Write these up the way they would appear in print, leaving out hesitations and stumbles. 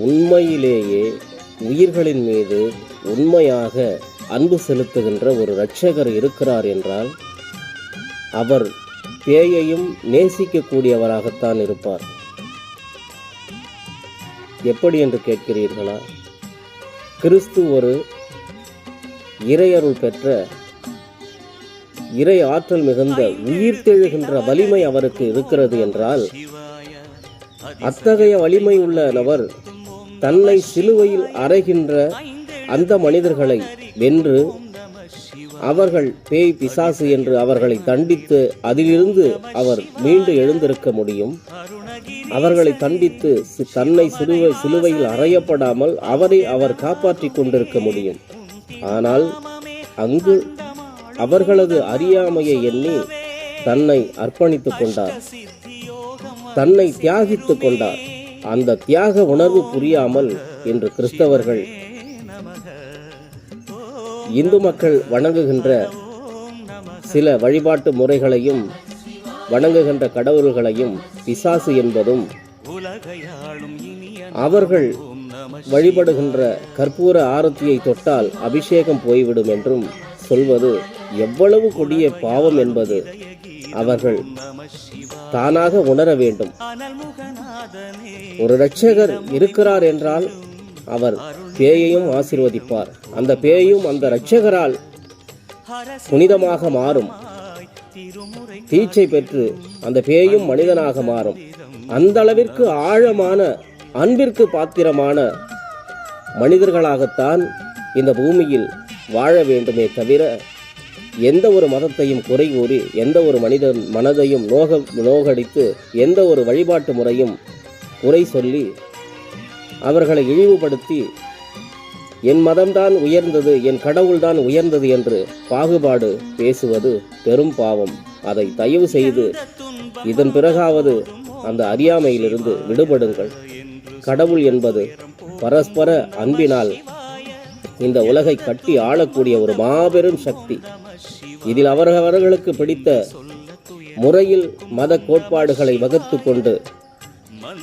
உண்மையிலேயே உயிர்களின் மீது உண்மையாக அன்பு செலுத்துகின்ற ஒரு இரட்சகர் இருக்கிறார் என்றால் அவர் பேயையும் நேசிக்கக்கூடியவராகத்தான் இருப்பார். எப்படி என்று கேட்கிறீர்களா? கிறிஸ்து ஒரு இறையருள் பெற்ற இறை ஆற்றல் மிகுந்த உயிர்த்தெழுகின்ற வலிமை அவருக்கு இருக்கிறது என்றால் அத்தகைய வலிமை உள்ள நபர் தன்னை சிலுவையில் அறைகின்ற அந்த மனிதர்களை வென்று அவர்கள் பேய் பிசாசு என்று அவர்களை தண்டித்து அதிலிருந்து அவர் மீண்டு எழுந்திருக்க முடியும். அவர்களை தண்டித்து தன்னை சிலுவையில் அறையப்படாமல் அவரை அவர் காப்பாற்றி கொண்டிருக்க முடியும். ஆனால் அங்கு அவர்களது அறியாமையை எண்ணி தன்னை அர்ப்பணித்துக் கொண்டார், தன்னை தியாகித்துக் கொண்டார். அந்த தியாக உணர்வு புரியாமல் இன்று கிறிஸ்தவர்கள் இந்து மக்கள் வணங்குகின்ற சில வழிபாட்டு முறைகளையும் வணங்குகின்ற கடவுள்களையும் பிசாசு என்பதும் அவர்கள் வழிபடுகின்ற கற்பூர ஆரத்தியை தொட்டால் அபிஷேகம் போய்விடும் என்றும் சொல்வது எவ்வளவு கொடிய பாவம் என்பது அவர்கள் தானாக உணர வேண்டும். ஒரு இரட்சகர் இருக்கிறார் என்றால் அவர் பேயையும் ஆசீர்வதிப்பார். அந்த பேயும் அந்த இரட்சகரால் புனிதமாக மாறும். தீட்சை பெற்று அந்த பேயும் மனிதனாக மாறும். அந்த அளவிற்கு ஆழமான அன்பிற்கு பாத்திரமான மனிதர்களாகத்தான் இந்த பூமியில் வாழ வேண்டுமே தவிர எந்த ஒரு மதத்தையும் குறை கூறி எந்த ஒரு மனிதன் மனதையும் நோகடித்து எந்த ஒரு வழிபாட்டு முறையும் குறை சொல்லி அவர்களை இழிவுபடுத்தி என் மதம்தான் உயர்ந்தது, என் கடவுள்தான் உயர்ந்தது என்று பாகுபாடு பேசுவது பெரும் பாவம். அதை தயவு செய்து இதன் பிறகாவது அந்த அறியாமையிலிருந்து விடுபடுங்கள். கடவுள் என்பது பரஸ்பர அன்பினால் இந்த உலகை கட்டி ஆளக்கூடிய ஒரு மாபெரும் சக்தி. இதில் அவர்களுக்கு பிடித்த முறையில் மத கோட்பாடுகளை வகுத்து கொண்டு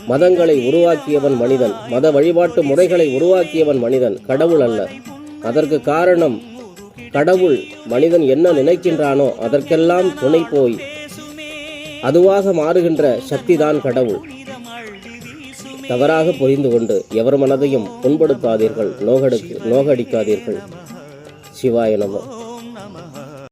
மதங்களை உருவாக்கியவன் மனிதன், மத வழிபாட்டு முறைகளை உருவாக்கியவன் மனிதன், கடவுள் அல்ல. அதற்கு காரணம் கடவுள் மனிதன் என்ன நினைக்கின்றானோ அதற்கெல்லாம் துணை போய் அதுவாக மாறுகின்ற சக்திதான் கடவுள். தவறாக புரிந்து கொண்டு எவர் மனதையும் புண்படுத்தாதீர்கள், நோகடிக்காதீர்கள். சிவாய நமः.